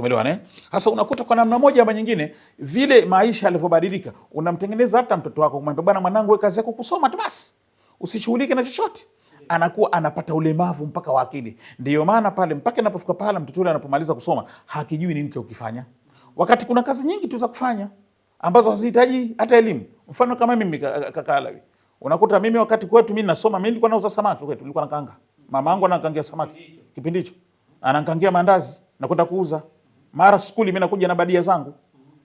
Tumeelewana? Sasa unakuta kwa namna moja ama nyingine vile maisha yalivyobadilika, unamtengeneza hata mtoto wako kumwambia bwana, mwanangu wewe kazi yako kusoma tu basi, usishughulike na chochote. Anakuwa anapata ulemavu mpaka wa akili. Ndio maana pale mpaka inapofika pale mtoto yule anapomaliza kusoma hakijui nini cha kukifanya, wakati kuna kazi nyingi tu za kufanya ambazo hazihitaji hata elimu. Mfano kama mimi kaka Alawi, unakuta mimi wakati kwetu mimi nasoma, mimi nilikuwa nauza samaki kwetu, nilikuwa nakanga. Mama yangu anakangia samaki kipindi hicho, anakangia mandazi na kwenda kuuza. Mara skuli mimi nakuja na badia zangu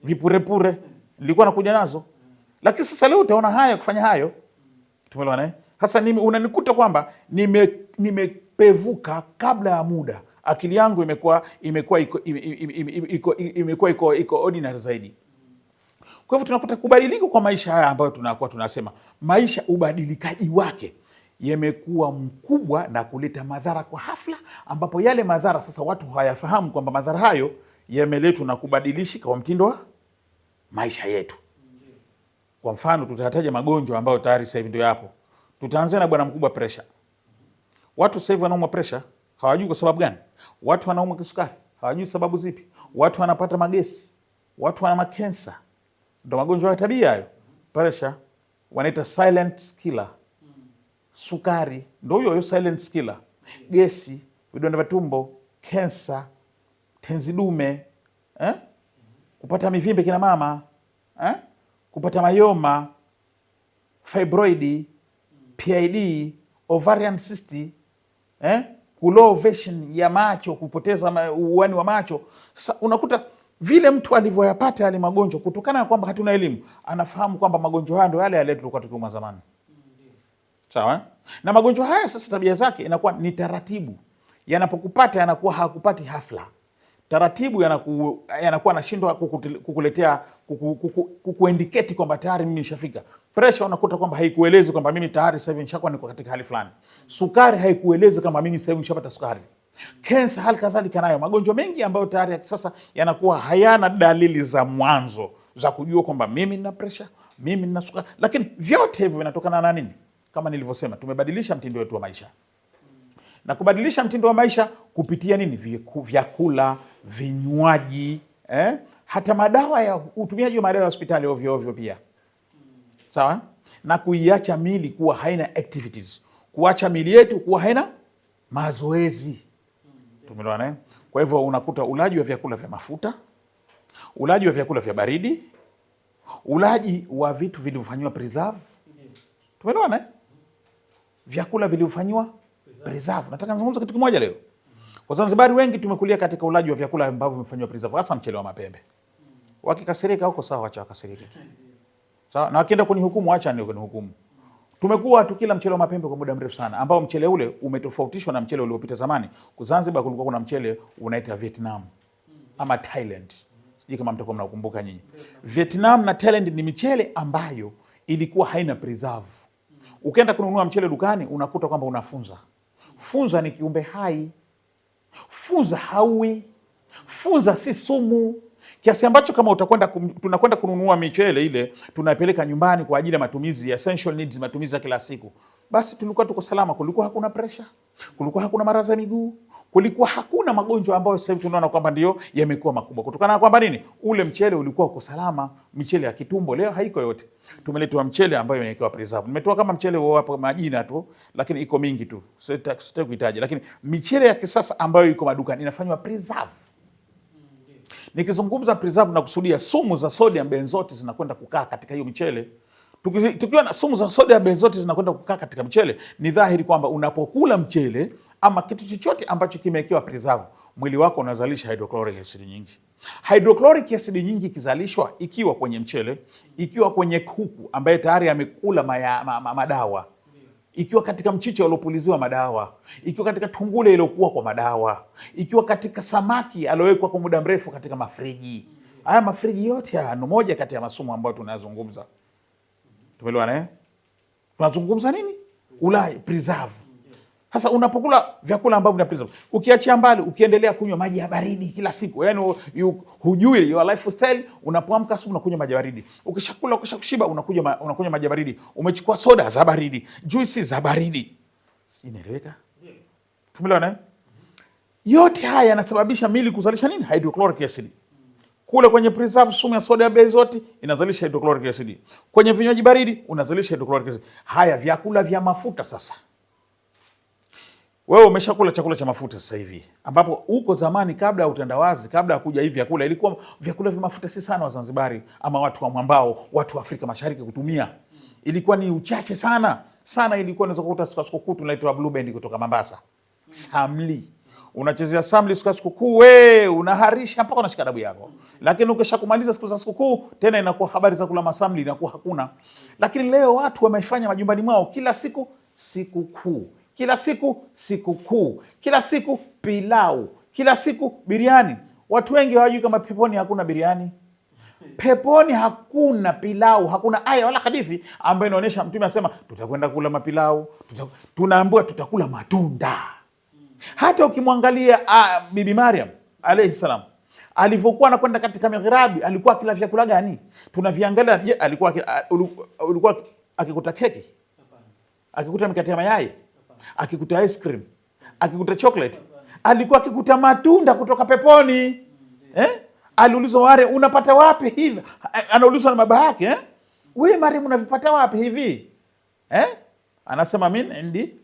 vipurepure, nilikuwa nakuja nazo. Lakini sasa leo utaona haya kufanya hayo. Tumeelewana? Sasa unanikuta kwamba nimepevuka kabla ya muda. Akili yangu imekuwa iko ordinary zaidi. Kwa hivyo tunakuta kubadilika kwa maisha haya ambayo tunakuwa tunasema maisha, ubadilikaji wake yamekuwa mkubwa na kuleta madhara kwa hafla, ambapo yale madhara sasa watu hawayafahamu kwamba madhara hayo yameletwa na kubadilishika kwa mtindo wa maisha yetu. Kwa mfano tutataja magonjwa ambayo tayari sasa hivi ndio yapo. Tutaanza na bwana mkubwa, pressure. Watu sasa hivi wanaumwa pressure, hawajui kwa sababu gani. Watu wanaumwa kisukari, hawajui sababu zipi. Watu wanapata magesi, watu wana makensa. Ndio magonjwa ya tabia hayo. Pressure wanaita silent killer. Sukari ndio hiyo silent killer. Gesi, vidonda vya tumbo, kensa, tenzi dume, kupata mivimbe kina mama, kupata mayoma, fibroid, PID, ovarian cyst, low vision ya macho, kupoteza uoni wa macho. Sasa unakuta vile mtu alivyoyapata yale magonjwa kutokana na kwamba hatuna elimu, anafahamu kwamba magonjwa haya ndio yale tulikuwa tukiuma zamani. Sawa? Na magonjwa haya sasa tabia zake inakuwa ni taratibu. Yanapokupata yanakuwa hakupati hafla. Taratibu yanakuwa nashindwa kukuletea kukuindicate kwamba tayari mimi nishafika. Pressure unakuta kwamba haikuelezi kwamba mimi tayari sasa hivi nishakuwa niko katika hali fulani. Sukari haikuelezi kama mimi sasa hivi nishapata sukari. Cancer hali kadhalika nayo. Magonjwa mengi ambayo tayari sasa yanakuwa hayana dalili za mwanzo za kujua kwamba mimi nina pressure, mimi nina sukari. Lakini vyote hivyo vinatokana na nini? Kama nilivyosema, tumebadilisha mtindo wetu wa maisha. Na kubadilisha mtindo wa maisha kupitia nini? Vyakula, vinywaji, hata madawa ya utumiaji wa madawa ya hospitali ovyo ovyo pia. Sawa? Na kuiacha mili kuwa haina activities. Kuacha mili yetu kuwa haina mazoezi. Tumeelewana? Kwa hivyo unakuta ulaji wa vyakula vya mafuta, ulaji wa vyakula vya baridi, ulaji wa vitu vilivyofanywa preserve. Tumeelewana? Vyakula vilivyofanywa preserve. Nataka nizungumze kitu kimoja leo. Wazanzibari wengi tumekulia katika ulaji wa vyakula ambavyo vimefanywa preserve, hasa mchele wa mapembe. Wakikasirika huko sawa, acha wakasirike tu. Sawa, na wakienda kunihukumu acha ndio kunihukumu. Tumekuwa tukila mchele wa mapembe kwa muda mrefu sana, ambao mchele ule umetofautishwa na mchele uliopita zamani. Zanzibar kulikuwa kuna mchele unaita Vietnam ama Thailand. Sijui kama mtakuwa mnakumbuka nyinyi. Vietnam na Thailand ni michele ambayo ilikuwa haina preserve. Ukienda kununua mchele dukani unakuta kwamba unafunza. Funza ni kiumbe hai. Funza haui. Funza si sumu. Kiasi ambacho kama tunakwenda kununua michele ile tunapeleka nyumbani kwa ajili ya matumizi ya essential needs, matumizi ya kila siku, basi tulikuwa tuko salama. Kulikuwa hakuna pressure, kulikuwa hakuna maradhi ya miguu, kulikuwa hakuna magonjwa ambayo sasa hivi tunaona kwamba ndio yamekuwa makubwa. Kutokana na kwamba nini? Ule mchele ulikuwa uko salama. Michele ya kitumbo leo haiko yote. Tumeletewa mchele ambayo imewekewa preserve. Nimetoa kama mchele wao hapo majina tu, lakini iko mingi tu. Sitaki kuitaja, lakini michele ya kisasa ambayo iko madukani inafanywa preserve. Nikizungumza preserve na kusudia sumu za sodium benzoate zinakwenda kukaa katika hiyo michele. Tukiwa na sumu za sodium benzoate zinakwenda kukaa katika mchele, ni dhahiri kwamba unapokula mchele ama kitu chochote ambacho kimewekewa preserve, mwili wako unazalisha hydrochloric acid nyingi. Hydrochloric acid nyingi ikizalishwa ikiwa kwenye mchele, ikiwa kwenye kuku ambaye tayari amekula madawa, ikiwa katika mchicha uliopuliziwa madawa, ikiwa katika tungule iliyokuwa kwa madawa, ikiwa katika samaki aliyowekwa kwa muda mrefu katika mafriji. Haya mafriji yote haya ni moja kati ya masumu ambayo tunayazungumza. Tumeelewana? Tunazungumza nini? Ulai preserve. Sasa unapokula vyakula ambavyo vina preserve, ukiachia mbali, ukiendelea kunywa maji ya baridi kila siku, yani hujui your lifestyle, unapoamka asubuhi unakunywa maji ya baridi. Ukishakula ukishakushiba unakunywa maji ya baridi. Umechukua soda za baridi, juice za baridi. Si inaeleweka? Tumeelewana? Yote haya yanasababisha mili kuzalisha nini? Hydrochloric acid. Kule kwenye preserve, sumu ya soda benzoate inazalisha hydrochloric acid. Kwenye vinywaji baridi unazalisha hydrochloric acid. Haya vyakula vya mafuta sasa. Wewe umeshakula chakula cha mafuta sasa hivi, ambapo huko zamani kabla ya utandawazi, kabla ya kuja hivi vyakula, ilikuwa vyakula vya mafuta si sana Wazanzibari ama watu wa mwambao, watu wa Afrika Mashariki kutumia. Ilikuwa ni uchache sana. Sana ilikuwa unaweza kukuta sikukuu tunaitwa Blue Band kutoka Mombasa. Samli. Unachezea samli sikukuu, we unaharisha mpaka unashika dabu yako. Lakini ukishakumaliza siku za sikukuu tena inakuwa habari za kula masamli inakuwa hakuna. Lakini leo watu wamefanya majumbani mwao kila siku sikukuu. Kila siku sikukuu, kila siku pilau, kila siku biriani. Watu wengi hawajui kama peponi hakuna biriani. Peponi hakuna pilau, hakuna aya wala hadithi ambayo inaonyesha Mtume asema tutakwenda kula mapilau, tunaambiwa tutakula matunda. Hata ukimwangalia Bibi Maryam alayhi salam alivyokuwa anakwenda katika mighrabi, alikuwa akila vyakula gani? Tunaviangalia. Je, ulikuwa akikuta keki? Akikuta mikate ya mayai? Akikuta ice cream? Akikuta chocolate? Alikuwa akikuta matunda kutoka peponi. Aliulizwa, wale unapata wapi hivi? Anaulizwa na baba yake, wewe Maryam unavipata wapi hivi? Anasema mimi ndi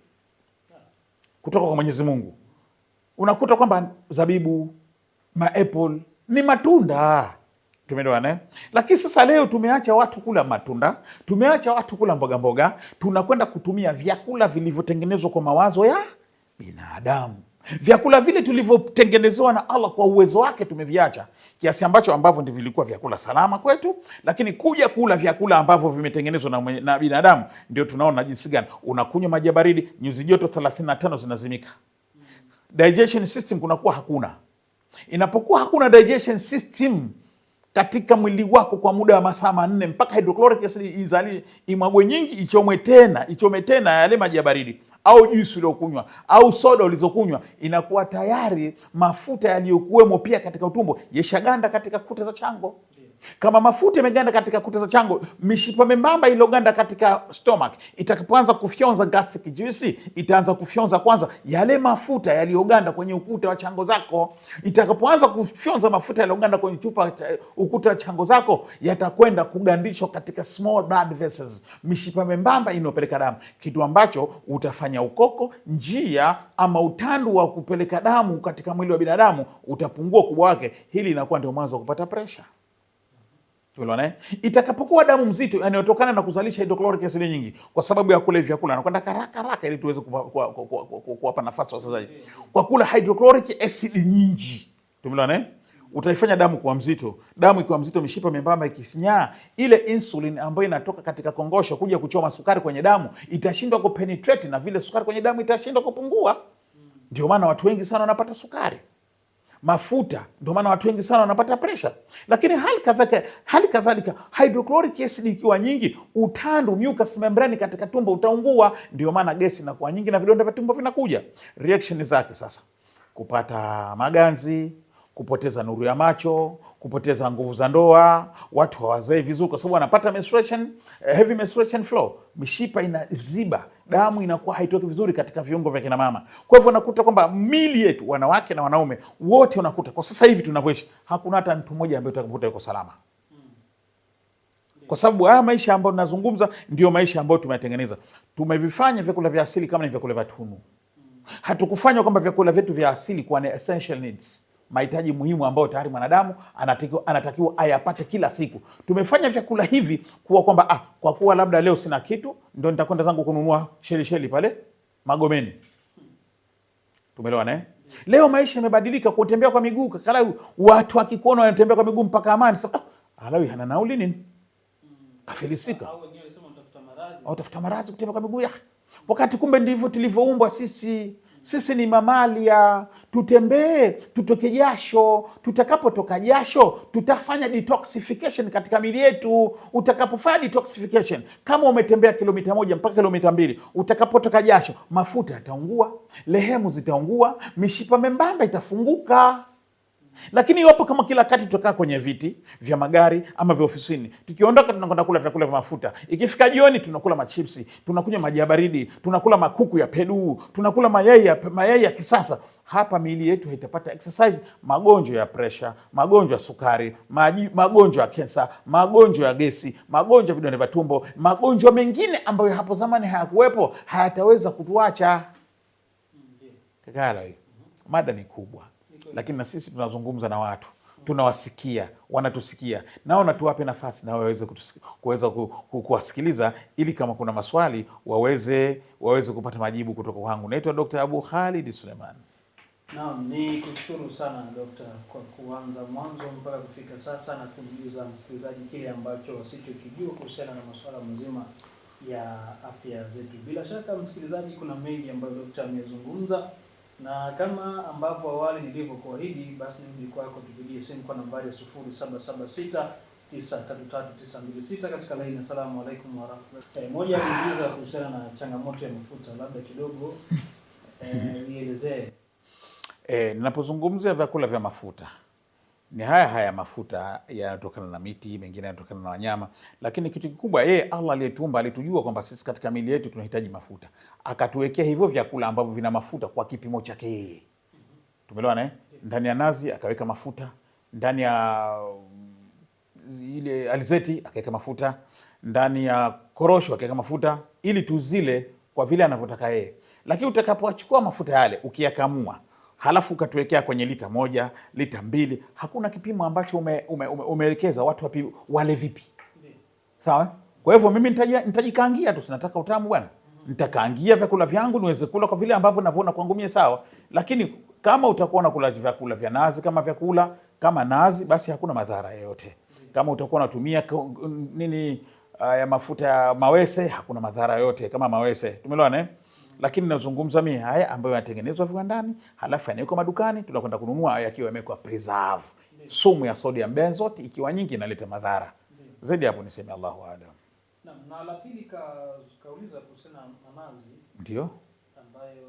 kutoka kwa Mwenyezi Mungu. Unakuta kwamba zabibu, maapple ni matunda. Tumeelewana? Lakini sasa leo tumeacha watu kula matunda, tumeacha watu kula mboga mboga, tunakwenda kutumia vyakula vilivyotengenezwa kwa mawazo ya binadamu. Vyakula vile tulivyotengenezewa na Allah kwa uwezo wake tumeviacha, kiasi ambacho ambavyo ndivyo vilikuwa vyakula salama kwetu, lakini kuja kula vyakula ambavyo vimetengenezwa na binadamu ndio tunaona jinsi gani. Unakunywa maji baridi, nyuzi joto 35 zinazimika. Digestion system kunakuwa hakuna. Inapokuwa hakuna digestion system katika mwili wako kwa muda wa masaa 4 mpaka hydrochloric acid izalishe, imwagwe nyingi, ichome tena yale maji baridi au juisi uliokunywa au soda ulizokunywa, inakuwa tayari mafuta yaliyokuwemo pia katika utumbo yeshaganda katika kuta za chango. Kama mafuta yameganda katika kuta za chango, mishipa membamba iliyoganda katika stomach itakapoanza kufyonza gastric juice, itaanza kufyonza kwanza yale mafuta yaliyoganda kwenye ukuta wa chango zako. Itakapoanza kufyonza mafuta yaliyoganda kwenye ukuta wa chango zako, yatakwenda kugandishwa katika small blood vessels, mishipa membamba inayopeleka damu, kitu ambacho utafanya ukoko, njia ama utandu wa kupeleka damu katika mwili wa binadamu utapungua ukubwa wake. Hili inakuwa ndio mwanzo wa kupata pressure. Itakapokuwa damu mzito yanayotokana na kuzalisha hydrochloric acid nyingi kwa sababu ya kula vyakula, anakwenda haraka ili tuweze kuwapa nafasi wasazaji. Kwa kula hydrochloric acid nyingi, tumeelewana, utaifanya damu kuwa mzito. Damu ikiwa mzito, mishipa membamba ikisinyaa, ile insulin ambayo inatoka katika kongosho kuja kuchoma sukari kwenye damu itashindwa kupenetrate, na vile sukari kwenye damu itashindwa kupungua. Ndio maana watu wengi sana wanapata sukari. Mafuta, ndio maana watu wengi sana wanapata pressure. Lakini hali kadhalika hydrochloric acid ikiwa nyingi, utandu, mucous membrane katika tumbo utaungua. Ndio maana gesi inakuwa nyingi na vidonda vya tumbo vinakuja. Reaction zake sasa, kupata maganzi, kupoteza nuru ya macho, kupoteza nguvu za ndoa, watu hawazai vizuri kwa sababu wanapata menstruation, heavy menstruation flow, mishipa inaziba, damu inakuwa haitoki vizuri katika viungo vya kina mama. Kwa hivyo unakuta kwamba mili yetu, wanawake na wanaume wote, unakuta kwa sasa hivi tunavyoishi hakuna hata mtu mmoja ambaye utakakuta yuko salama. Kwa sababu haya maisha ambayo tunazungumza ndio maisha ambayo tumetengeneza. Tumevifanya vyakula vya asili kama ni vyakula vya tunu. Hatukufanya kwamba vyakula vyetu vya asili kuwa ni essential needs, mahitaji muhimu ambayo tayari mwanadamu anatakiwa ayapate kila siku. Tumefanya vyakula hivi kuwa kwamba kwa kuwa labda leo sina kitu, ndio nitakwenda zangu kununua sheli pale Magomeni. Tumeelewana? Leo maisha yamebadilika, kutembea kwa miguu, kakalau watu wakikuona wanatembea kwa miguu mpaka Amani. Sasa alawi hana nauli nini? Kafilisika. Au wengine wanasema utafuta maradhi kutembea kwa miguu. Wakati kumbe ndivyo tulivyoumbwa sisi. Sisi ni mamalia, tutembee, tutoke jasho. Tutakapotoka jasho, tutafanya detoxification katika miili yetu. Utakapofanya detoxification, kama umetembea kilomita 1 mpaka kilomita 2, utakapotoka jasho, mafuta yataungua, lehemu zitaungua, mishipa membamba itafunguka. Lakini iwapo kama kila kati tutakaa kwenye viti vya magari ama vya ofisini, tukiondoka tunakwenda kula vyakula vya mafuta, ikifika jioni tunakula machipsi, tunakunywa maji ya baridi, tunakula makuku ya Peru, tunakula mayai ya kisasa, hapa miili yetu haitapata exercise. Magonjwa ya presha, magonjwa ya sukari, magonjwa ya kensa, magonjwa ya gesi, magonjwa ya vidonda vya tumbo, magonjwa mengine ambayo hapo zamani hayakuwepo hayataweza kutuacha. Kakala hii mada ni kubwa, lakini na sisi tunazungumza na watu, tunawasikia, wanatusikia, nao natuwape nafasi na waweze kuweza kuwasikiliza, ili kama kuna maswali waweze kupata majibu kutoka kwangu. Naitwa Dr. Abu Khalid Suleiman. Naam, ni kushukuru sana Dokta kwa kuanza mwanzo mpaka kufika sasa na kumjuza msikilizaji kile ambacho wasichokijua kuhusiana na masuala mazima ya afya zetu. Bila shaka msikilizaji, kuna mengi ambayo Dokta amezungumza, na kama ambavyo awali nilivyokuahidi, basi nirudi kwako, tupigie simu kwa nambari ya 0776 933 katika laini. Asalamu alaykum wa rahmatullahi. Moja kuuliza kuhusiana na changamoto ya mafuta, labda kidogo nielezee. Ninapozungumzia vyakula vya mafuta, ni haya mafuta yanatokana na miti, mengine yanatokana na wanyama, lakini kitu kikubwa, Allah aliyetuumba alitujua kwamba sisi katika miili yetu tunahitaji mafuta, akatuwekea hivyo vyakula ambavyo vina mafuta kwa kipimo chake yeye. Tumeelewana? Ndani ya nazi akaweka mafuta, ndani ya ile alizeti akaweka mafuta, ndani ya korosho akaweka mafuta, ili tuzile kwa vile anavyotaka yeye. Lakini utakapoachukua mafuta yale ukiyakamua, halafu ukatuwekea kwenye lita 1, lita 2, hakuna kipimo ambacho umeelekeza watu wale vipi. Sawa? Kwa hivyo mimi nitajikaangia tu, sinataka utamu bwana. Nitakaangia vyakula vyangu niweze kula kwa vile ambavyo navyoona kwangu mimi, sawa. Lakini kama utakuwa unakula vyakula vya nazi kama vyakula kama nazi, basi hakuna madhara yoyote. Kama utakuwa unatumia ya mafuta ya mawese, hakuna madhara yoyote kama mawese. Tumeelewana? Lakini nazungumza mimi haya ambayo yanatengenezwa viwandani, halafu yanawekwa madukani, tunakwenda kununua yakiwa yamewekwa preserve. Sumu ya sodium benzoate ikiwa nyingi inaleta madhara. Zaidi hapo niseme Allahu a'lam. Na la pili kauliza kuhusiana na nazi. Ndio. Ambayo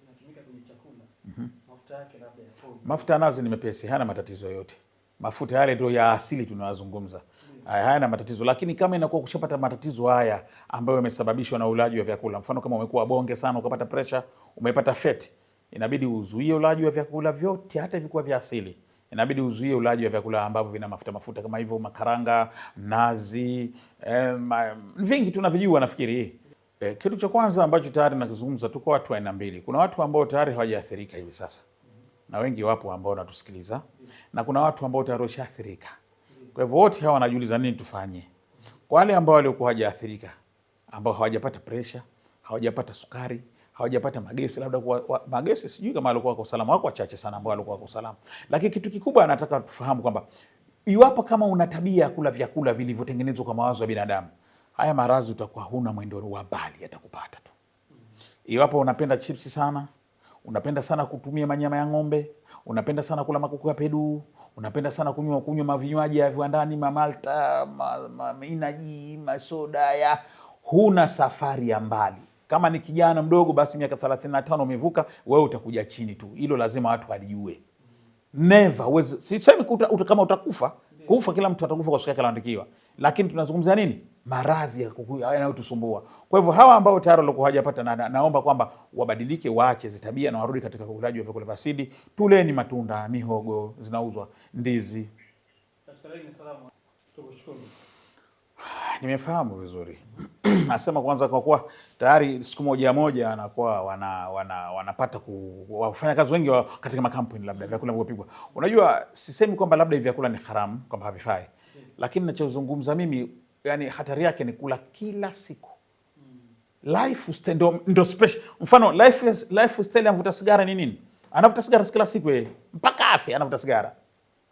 inatumika kwenye chakula. Mafuta yake labda yapo. Mafuta ya nazi ni mepesi, hana matatizo yote. Mafuta yale ndio ya asili tunayozungumza. Hayana matatizo, lakini kama inakuwa kushapata matatizo haya ambayo yamesababishwa na ulaji wa vyakula, mfano kama umekuwa bonge sana, ukapata pressure, umepata fat, inabidi uzuie ulaji wa vyakula vyote, hata vilikuwa vya asili. Inabidi uzuie ulaji wa vyakula ambavyo vina mafuta kama hivyo, makaranga, nazi, vingi tunavijua nafikiri. Kitu cha kwanza ambacho tayari nakizungumza, tuko watu aina mbili. Kuna watu ambao tayari hawajaathirika hivi sasa, na wengi wapo ambao wanatusikiliza, na kuna watu ambao tayari washaathirika. Kwa hivyo wote hawa wanajiuliza nini tufanye. Kwa wale ambao walikuwa hawajaathirika, ambao hawajapata pressure, hawajapata sukari, hawajapata magesi, labda magesi sijui kama walikuwa kwa salama, wako wachache sana ambao walikuwa kwa salama. Lakini kitu kikubwa anataka tufahamu kwamba iwapo kama una tabia ya kula vyakula vilivyotengenezwa kwa mawazo ya binadamu, haya maradhi utakuwa huna mwendo wa mbali, yatakupata tu. Iwapo unapenda chipsi sana, unapenda sana kutumia manyama ya ng'ombe, unapenda sana kula makuku ya Peru, unapenda sana kunywa mavinywaji ya viwandani, mamalta, inaji, masoda ya, huna safari ya mbali. Kama ni kijana mdogo, basi miaka 35 umevuka, wewe utakuja chini tu. Hilo lazima watu walijue. Never sisemi kama utakufa, kufa kila mtu atakufa kwa siku yake anaandikiwa. Lakini tunazungumzia nini? Maradhi yanayotusumbua. Kwa hivyo hawa ambao tayari walikuwa hawajapata, naomba kwamba wabadilike, waache hizo tabia na warudi katika ulaji wa vyakula vya asili. Tuleni matunda, mihogo zinauzwa, ndizi. Nimefahamu vizuri. Nasema kwanza kwa kuwa tayari siku moja anakuwa wanapata wafanya kazi wengi katika makampuni labda vyakula vinavyopikwa. Unajua sisemi kwamba labda hivi vyakula ni haramu, kwamba havifai. Lakini ninachozungumza mimi, yani hatari yake ni kula kila siku. Lifestyle ndo special. Mfano lifestyle ya mvuta sigara ni nini? Anavuta sigara kila siku yeye. Mpaka afya anavuta sigara.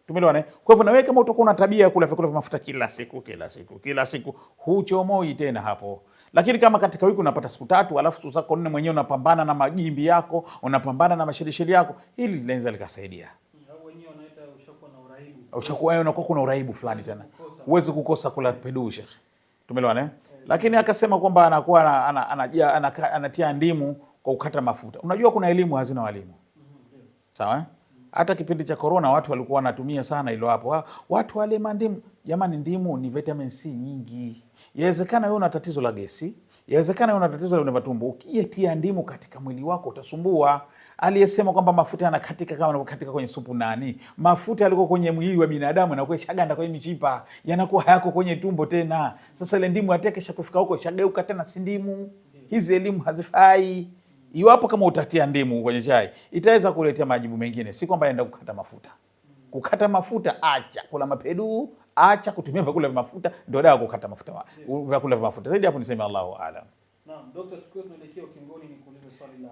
Tumeelewana? Kwa hivyo na wewe kama utakuwa na tabia ya kula vyakula vya mafuta kila siku, huchomoi tena hapo. Lakini kama katika wiki unapata siku 3, alafu siku zako 4 mwenyewe unapambana na majimbi yako, unapambana na mashelisheli yako, hili linaweza likasaidia. Au wenyewe wanaita ushakuwa na uraibu. Unakuwa kuna uraibu fulani tena. Huwezi kukosa kula Peru, Sheikh. Tumeelewana? Lakini akasema kwamba anakuwa anatia ndimu kwa kukata mafuta. Unajua kuna elimu hazina walimu. Sawa? Hata kipindi cha corona watu walikuwa wanatumia sana hilo hapo. Watu wale mandimu. Jamani, ndimu ni vitamin C nyingi. Yawezekana wewe una tatizo la gesi, yawezekana wewe una tatizo la matumbo. Ukitia ndimu katika mwili wako utasumbua. Aliyesema kwamba mafuta yanakatika kama yanakatika kwenye supu nani? Mafuta yalikuwa kwenye mwili wa binadamu na shaganda kwenye mishipa, yanakuwa hayako kwenye tumbo tena. Sasa ile ndimu atekesha kufika huko shageuka tena si ndimu. Hizi elimu hazifai. Iwapo kama utatia ndimu kwenye chai, itaweza kuletea majibu mengine, si kwamba enda kukata mafuta. Kukata mafuta, acha kula mapedu, acha kutumia vyakula vya mafuta, ndio dawa kukata mafuta, vyakula vya mafuta. Zaidi hapo niseme Allahu aalam. Naam, Dr. tukio tunaelekea ukingoni, ni kuuliza swali la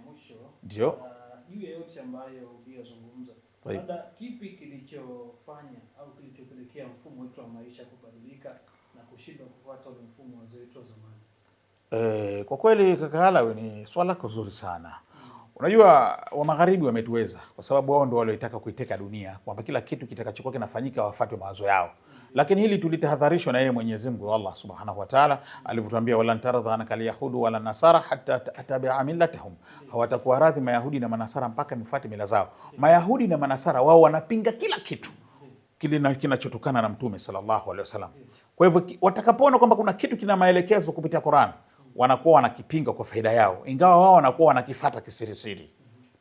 mwisho. Ndio. Juu ya yote ambayo uliyozungumza, labda kipi kilichofanya au kilichopelekea mfumo wetu wa maisha kubadilika na kushindwa kufuata ule mfumo wa zetu wa zamani? Kwa kweli kaka Alawi, ni swala zuri sana. Unajua wa magharibi wametuweza kwa sababu wao ndio waliotaka kuiteka dunia, kwamba kila kitu kitakachokuwa kinafanyika wafuate mawazo yao. Lakini hili tulitahadharishwa na yeye Mwenyezi Mungu Allah Subhanahu wa Ta'ala alivyotuambia, wala taradha anaka alyahudu wala nasara hatta tattabi'a millatahum, hawatakuwa radhi mayahudi na manasara mpaka nifuate mila zao. Mayahudi na manasara wao wanapinga kila kitu kile kinachotokana na Mtume sallallahu alaihi wasallam. Kwa hivyo watakapoona kwamba kuna kitu kina maelekezo kupitia Qur'an, wanakuwa wanakipinga kwa faida yao, ingawa wao wanakuwa wanakifuata kisirisiri.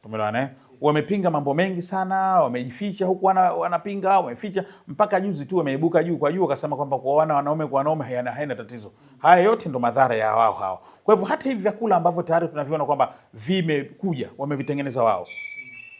Tumeelewana? Wamepinga mambo mengi sana, wamejificha huku wanapinga, wameficha mpaka juzi tu wameibuka juu kwa juu wakasema kwamba kuoana wanaume kwa wanaume haina tatizo. Haya yote ndo madhara ya wao hao. Kwa hivyo hata hivi vyakula ambavyo tayari tunaviona kwamba vimekuja, wamevitengeneza wao.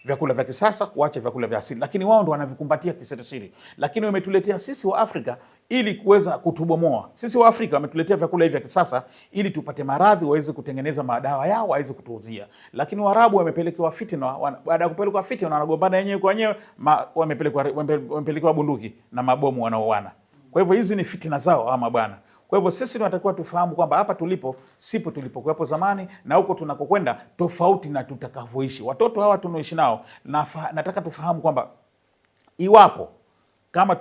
Vyakula vya kisasa kuacha vyakula vya asili, lakini wao ndo wanavikumbatia kisirisiri. Lakini wametuletea sisi wa Afrika ili kuweza kutubomoa. Sisi wa Afrika wametuletea vyakula hivi vya kisasa ili tupate maradhi, waweze kutengeneza madawa yao, waweze kutuuzia. Lakini Waarabu wamepelekewa fitina, baada ya kupelekwa fitina wanagombana wenyewe kwa wenyewe, wamepelekewa bunduki na mabomu wanaoana. Kwa hivyo hizi ni fitina zao ama bwana. Kwa hivyo sisi tunatakiwa tufahamu kwamba hapa tulipo sipo tulipokuwepo zamani, na huko tunakokwenda tofauti na tutakavyoishi. Watoto hawa tunaoishi nao, nataka tufahamu kwamba iwapo kama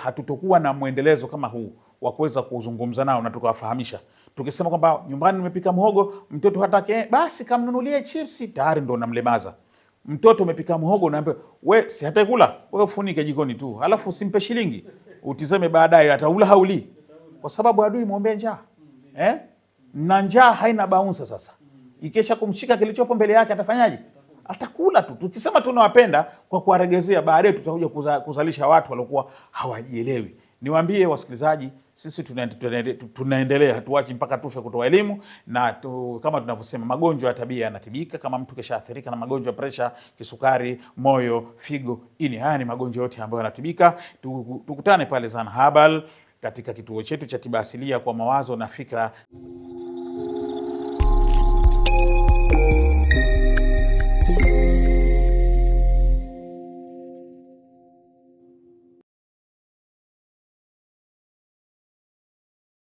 hatutokuwa na mwendelezo kama huu wa kuweza kuzungumza nao na tukawafahamisha, tukisema kwamba nyumbani nimepika mhogo, mtoto hataki, basi kamnunulie chipsi, tayari ndo namlemaza. Mtoto umepika mhogo, naambia we si hata kula, wewe ufunike jikoni tu, alafu usimpe shilingi, utizame baadaye ataula hauli. Kwa sababu adui muombe njaa. Na njaa haina baunsa sasa. Ikesha kumshika kilichopo mbele yake atafanyaje? Atakula tu. Tukisema tunawapenda kwa kuwaregezea, baadaye tutakuja kuzalisha watu waliokuwa hawajielewi. Niwaambie wasikilizaji, sisi tunaendelea, hatuachi mpaka tufe kutoa elimu, na kama tunavyosema magonjwa ya tabia yanatibika kama mtu keshaathirika na magonjwa ya presha, kisukari, moyo, figo, ini. Haya ni magonjwa yote ambayo yanatibika. Tukutane pale Zanhabal katika kituo chetu cha tiba asilia kwa mawazo na fikra.